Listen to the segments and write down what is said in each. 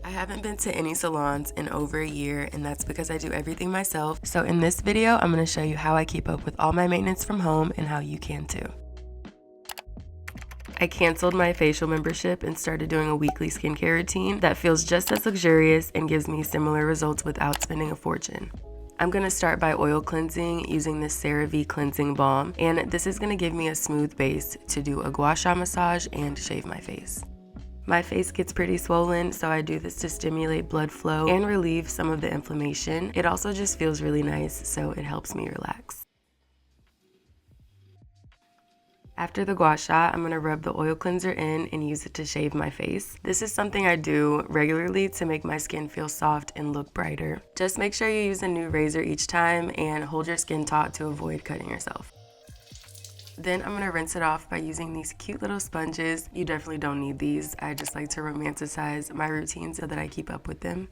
I haven't been to any salons in over a year, and that's because I do everything myself. So in this video, I'm going to show you how I keep up with all my maintenance from home and how you can too. I canceled my facial membership and started doing a weekly skincare routine that feels just as luxurious and gives me similar results without spending a fortune. I'm going to start by oil cleansing using this CeraVe cleansing balm, and this is going to give me a smooth base to do a gua sha massage and shave my face. My face gets pretty swollen, so I do this to stimulate blood flow and relieve some of the inflammation. It also just feels really nice, so it helps me relax. After the gua sha, I'm going to rub the oil cleanser in and use it to shave my face. This is something I do regularly to make my skin feel soft and look brighter. Just make sure you use a new razor each time and hold your skin taut to avoid cutting yourself. Then I'm going to rinse it off by using these cute little sponges. You definitely don't need these. I just like to romanticize my routine so that I keep up with them.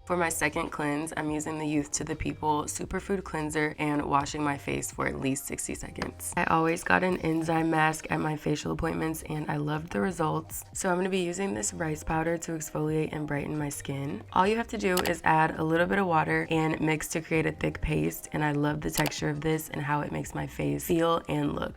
For my second cleanse, I'm using the Youth to the People Superfood Cleanser and washing my face for at least 60 seconds. I always got an enzyme mask at my facial appointments and I loved the results. So I'm going to be using this rice powder to exfoliate and brighten my skin. All you have to do is add a little bit of water and mix to create a thick paste, and I love the texture of this and how it makes my face feel and look.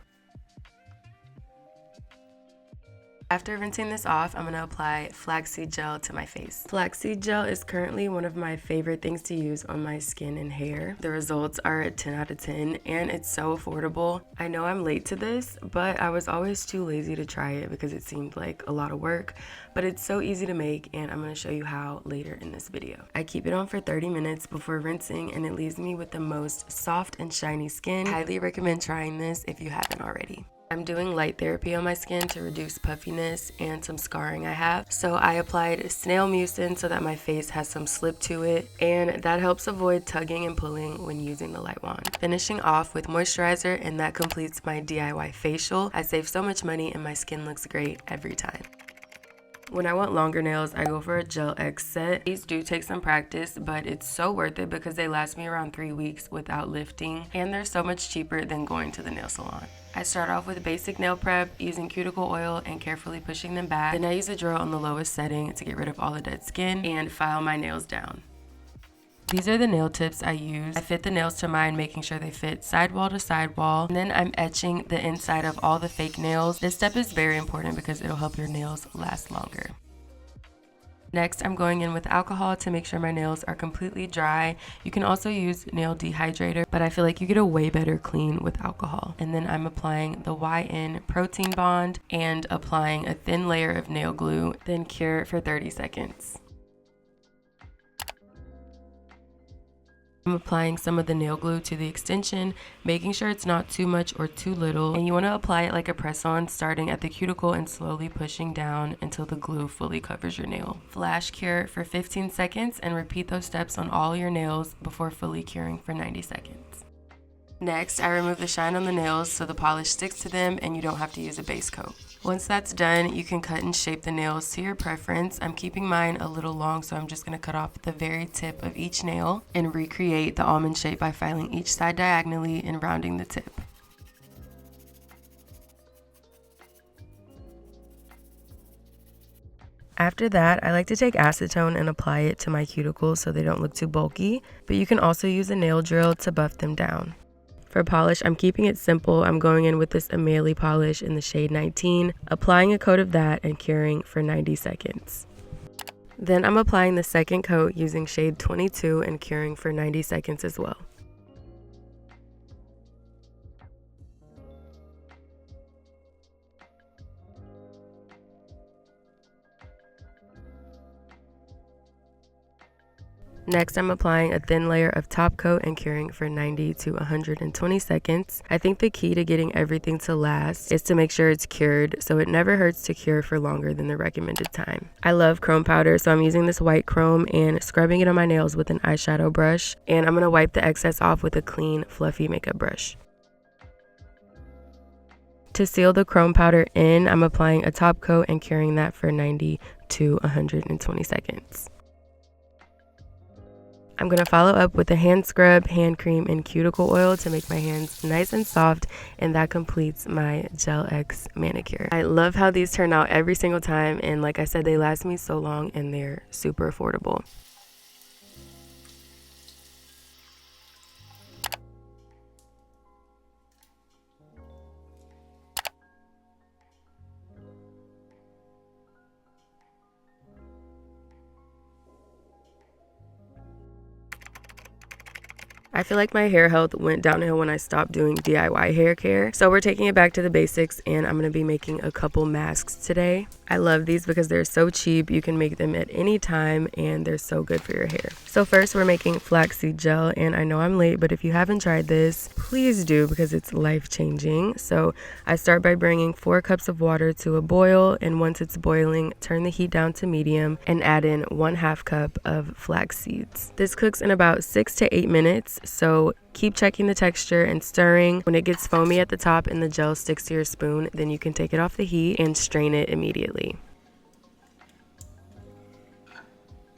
After rinsing this off, I'm going to apply Flaxseed Gel to my face. Flaxseed Gel is currently one of my favorite things to use on my skin and hair. The results are a 10 out of 10 and it's so affordable. I know I'm late to this, but I was always too lazy to try it because it seemed like a lot of work, but it's so easy to make and I'm going to show you how later in this video. I keep it on for 30 minutes before rinsing and it leaves me with the most soft and shiny skin. I highly recommend trying this if you haven't already. I'm doing light therapy on my skin to reduce puffiness and some scarring I have. So I applied snail mucin so that my face has some slip to it, and that helps avoid tugging and pulling when using the light wand. Finishing off with moisturizer, and that completes my DIY facial. I save so much money and my skin looks great every time. When I want longer nails, I go for a Gel X set. These do take some practice, but it's so worth it because they last me around 3 weeks without lifting, and they're so much cheaper than going to the nail salon. I start off with basic nail prep using cuticle oil and carefully pushing them back. Then I use a drill on the lowest setting to get rid of all the dead skin and file my nails down. These are the nail tips I use. I fit the nails to mine, making sure they fit sidewall to sidewall. And then I'm etching the inside of all the fake nails. This step is very important because it'll help your nails last longer. Next, I'm going in with alcohol to make sure my nails are completely dry. You can also use nail dehydrator, but I feel like you get a way better clean with alcohol. And then I'm applying the YN protein bond and applying a thin layer of nail glue, then cure for 30 seconds. I'm applying some of the nail glue to the extension, making sure it's not too much or too little, and you want to apply it like a press-on, starting at the cuticle and slowly pushing down until the glue fully covers your nail. Flash cure for 15 seconds and repeat those steps on all your nails before fully curing for 90 seconds. Next, I remove the shine on the nails so the polish sticks to them and you don't have to use a base coat. Once that's done, you can cut and shape the nails to your preference. I'm keeping mine a little long, so I'm just going to cut off the very tip of each nail and recreate the almond shape by filing each side diagonally and rounding the tip. After that, I like to take acetone and apply it to my cuticles so they don't look too bulky, but you can also use a nail drill to buff them down. For polish, I'm keeping it simple. I'm going in with this Mayo polish in the shade 19, applying a coat of that and curing for 90 seconds. Then I'm applying the second coat using shade 22 and curing for 90 seconds as well. Next, I'm applying a thin layer of top coat and curing for 90 to 120 seconds. I think the key to getting everything to last is to make sure it's cured, so it never hurts to cure for longer than the recommended time. I love chrome powder, so I'm using this white chrome and scrubbing it on my nails with an eyeshadow brush, and I'm going to wipe the excess off with a clean, fluffy makeup brush. To seal the chrome powder in, I'm applying a top coat and curing that for 90 to 120 seconds. I'm going to follow up with a hand scrub, hand cream, and cuticle oil to make my hands nice and soft, and that completes my Gel X manicure. I love how these turn out every single time, and like I said, they last me so long and they're super affordable. I feel like my hair health went downhill when I stopped doing DIY hair care. So we're taking it back to the basics, and I'm going to be making a couple masks today. I love these because they're so cheap. You can make them at any time and they're so good for your hair. So first we're making flaxseed gel, and I know I'm late, but if you haven't tried this, please do because it's life-changing. So I start by bringing 4 cups of water to a boil, and once it's boiling, turn the heat down to medium and add in 1/2 cup of flax seeds. This cooks in about 6 to 8 minutes. So keep checking the texture and stirring. When it gets foamy at the top and the gel sticks to your spoon, then you can take it off the heat and strain it immediately.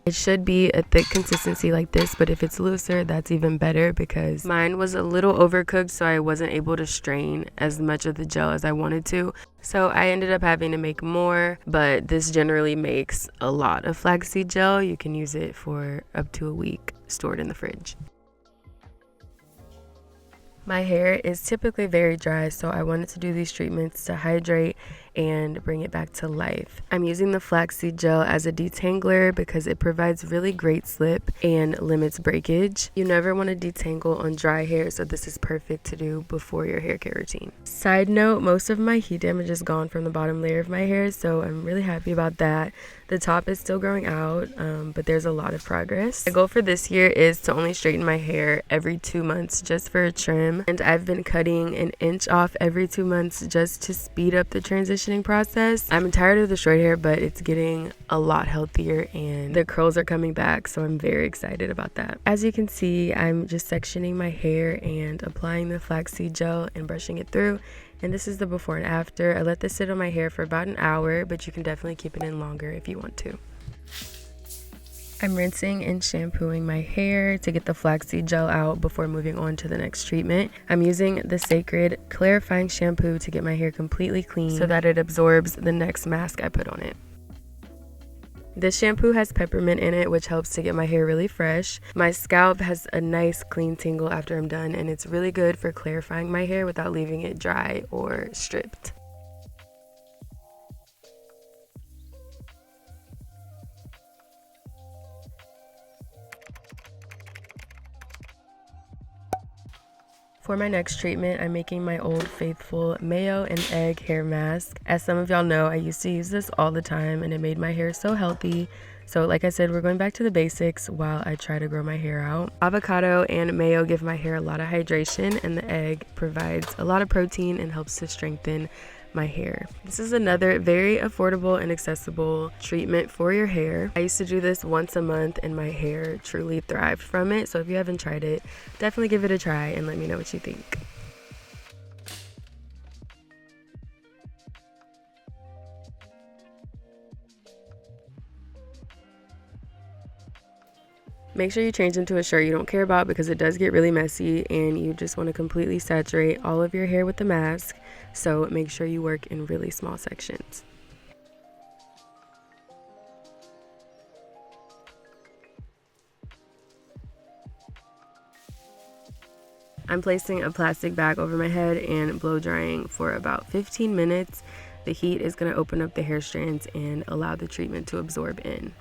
It should be a thick consistency like this, but if it's looser, that's even better because mine was a little overcooked, so I wasn't able to strain as much of the gel as I wanted to. So I ended up having to make more, but this generally makes a lot of flaxseed gel. You can use it for up to a week stored in the fridge. My hair is typically very dry, so I wanted to do these treatments to hydrate and bring it back to life. I'm using the flaxseed gel as a detangler because it provides really great slip and limits breakage. You never want to detangle on dry hair, so this is perfect to do before your hair care routine. Side note, most of my heat damage is gone from the bottom layer of my hair, so I'm really happy about that. The top is still growing out, but there's a lot of progress. My goal for this year is to only straighten my hair every 2 months just for a trim, and I've been cutting an inch off every 2 months just to speed up the transitioning process. I'm tired of the short hair, but it's getting a lot healthier and the curls are coming back, so I'm very excited about that. As you can see, I'm just sectioning my hair and applying the flaxseed gel and brushing it through. And this is the before and after. I let this sit on my hair for about an hour, but you can definitely keep it in longer if you want to. I'm rinsing and shampooing my hair to get the flaxseed gel out before moving on to the next treatment. I'm using the Cecred clarifying shampoo to get my hair completely clean so that it absorbs the next mask I put on it. This shampoo has peppermint in it, which helps to get my hair really fresh. My scalp has a nice clean tingle after I'm done, and it's really good for clarifying my hair without leaving it dry or stripped. For my next treatment, I'm making my Old Faithful Mayo and Egg hair mask. As some of y'all know, I used to use this all the time and it made my hair so healthy. So like I said, we're going back to the basics while I try to grow my hair out. Avocado and mayo give my hair a lot of hydration, and the egg provides a lot of protein and helps to strengthen my hair. This is another very affordable and accessible treatment for your hair. I used to do this once a month and my hair truly thrived from it. So if you haven't tried it, definitely give it a try and let me know what you think. Make sure you change into a shirt you don't care about because it does get really messy and you just want to completely saturate all of your hair with the mask. So make sure you work in really small sections. I'm placing a plastic bag over my head and blow drying for about 15 minutes. The heat is going to open up the hair strands and allow the treatment to absorb in.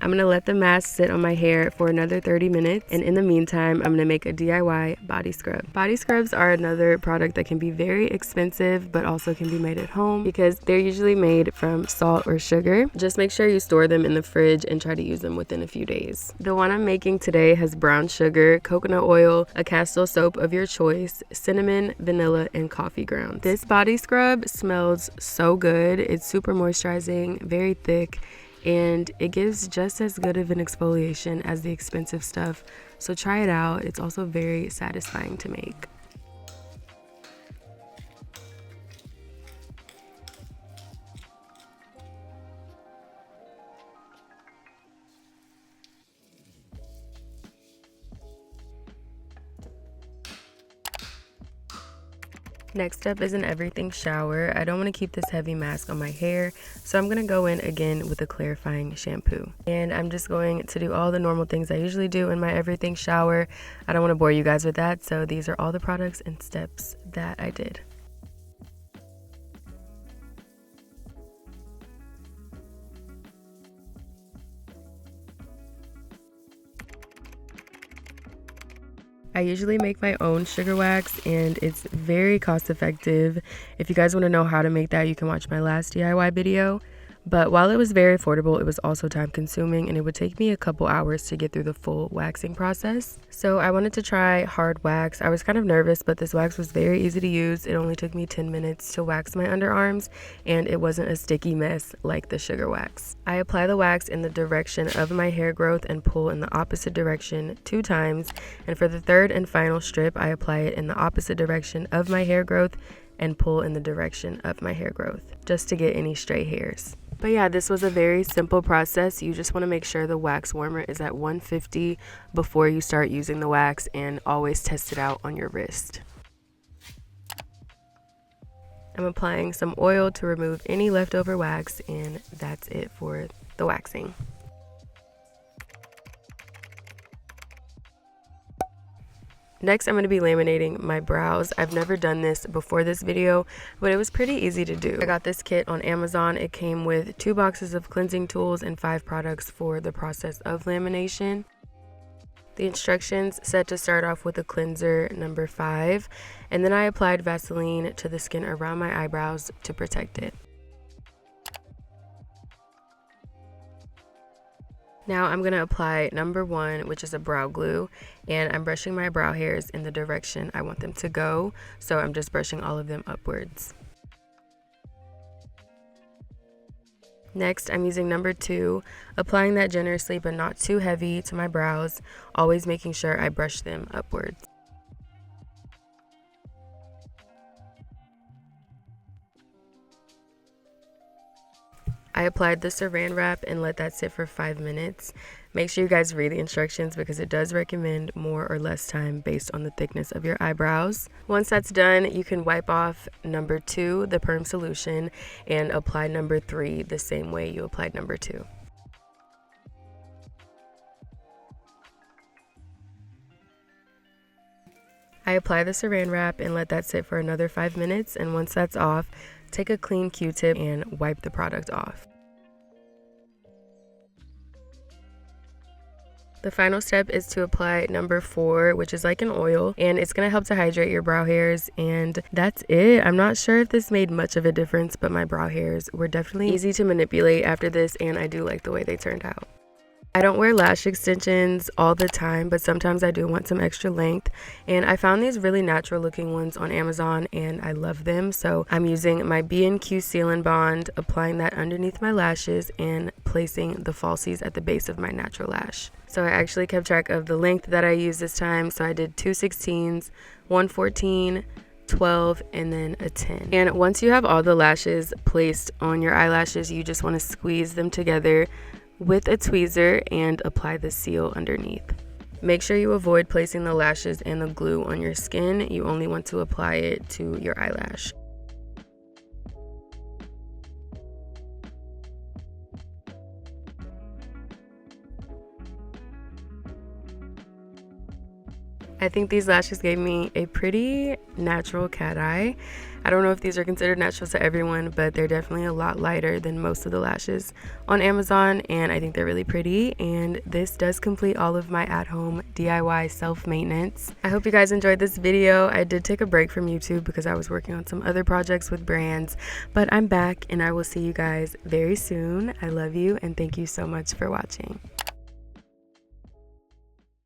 I'm going to let the mask sit on my hair for another 30 minutes, and in the meantime, I'm going to make a DIY body scrub. Body scrubs are another product that can be very expensive, but also can be made at home because they're usually made from salt or sugar. Just make sure you store them in the fridge and try to use them within a few days. The one I'm making today has brown sugar, coconut oil, a Castor soap of your choice, cinnamon, vanilla, and coffee grounds. This body scrub smells so good. It's super moisturizing, very thick, and it gives just as good of an exfoliation as the expensive stuff. So try it out. It's also very satisfying to make. Next up is an everything shower. I don't want to keep this heavy mask on my hair, so I'm going to go in again with a clarifying shampoo. And I'm just going to do all the normal things I usually do in my everything shower. I don't want to bore you guys with that, so these are all the products and steps that I did. I usually make my own sugar wax and it's very cost effective. If you guys want to know how to make that, you can watch my last DIY video. But while it was very affordable, it was also time consuming and it would take me a couple hours to get through the full waxing process. So I wanted to try hard wax. I was kind of nervous, but this wax was very easy to use. It only took me 10 minutes to wax my underarms and it wasn't a sticky mess like the sugar wax. I apply the wax in the direction of my hair growth and pull in the opposite direction 2 times. And for the third and final strip, I apply it in the opposite direction of my hair growth and pull in the direction of my hair growth just to get any stray hairs. But yeah, this was a very simple process. You just want to make sure the wax warmer is at 150 before you start using the wax, and always test it out on your wrist. I'm applying some oil to remove any leftover wax, and that's it for the waxing. Next, I'm going to be laminating my brows. I've never done this before this video, but it was pretty easy to do. I got this kit on Amazon. It came with 2 boxes of cleansing tools and 5 products for the process of lamination. The instructions said to start off with a cleanser number 5, and then I applied Vaseline to the skin around my eyebrows to protect it. Now I'm going to apply number 1, which is a brow glue, and I'm brushing my brow hairs in the direction I want them to go, so I'm just brushing all of them upwards. Next, I'm using number 2, applying that generously but not too heavy to my brows, always making sure I brush them upwards. I applied the saran wrap and let that sit for 5 minutes. Make sure you guys read the instructions because it does recommend more or less time based on the thickness of your eyebrows. Once that's done, you can wipe off number 2, the perm solution, and apply number 3 the same way you applied number 2. I apply the saran wrap and let that sit for another 5 minutes, and once that's off, take a clean Q-tip and wipe the product off. The final step is to apply number 4, which is like an oil, and it's going to help to hydrate your brow hairs, and that's it. I'm not sure if this made much of a difference, but my brow hairs were definitely easy to manipulate after this, and I do like the way they turned out. I don't wear lash extensions all the time, but sometimes I do want some extra length, and I found these really natural looking ones on Amazon and I love them. So I'm using my B&Q Seal and Bond, applying that underneath my lashes and placing the falsies at the base of my natural lash. So I actually kept track of the length that I used this time, so I did 2 16s, 1 14, 12, and then a 10. And once you have all the lashes placed on your eyelashes, you just want to squeeze them together with a tweezer and apply the seal underneath. Make sure you avoid placing the lashes and the glue on your skin. You only want to apply it to your eyelash. I think these lashes gave me a pretty natural cat eye. I don't know if these are considered natural to everyone, but they're definitely a lot lighter than most of the lashes on Amazon, and I think they're really pretty. And this does complete all of my at-home DIY self-maintenance. I hope you guys enjoyed this video. I did take a break from YouTube because I was working on some other projects with brands, but I'm back and I will see you guys very soon. I love you and thank you so much for watching.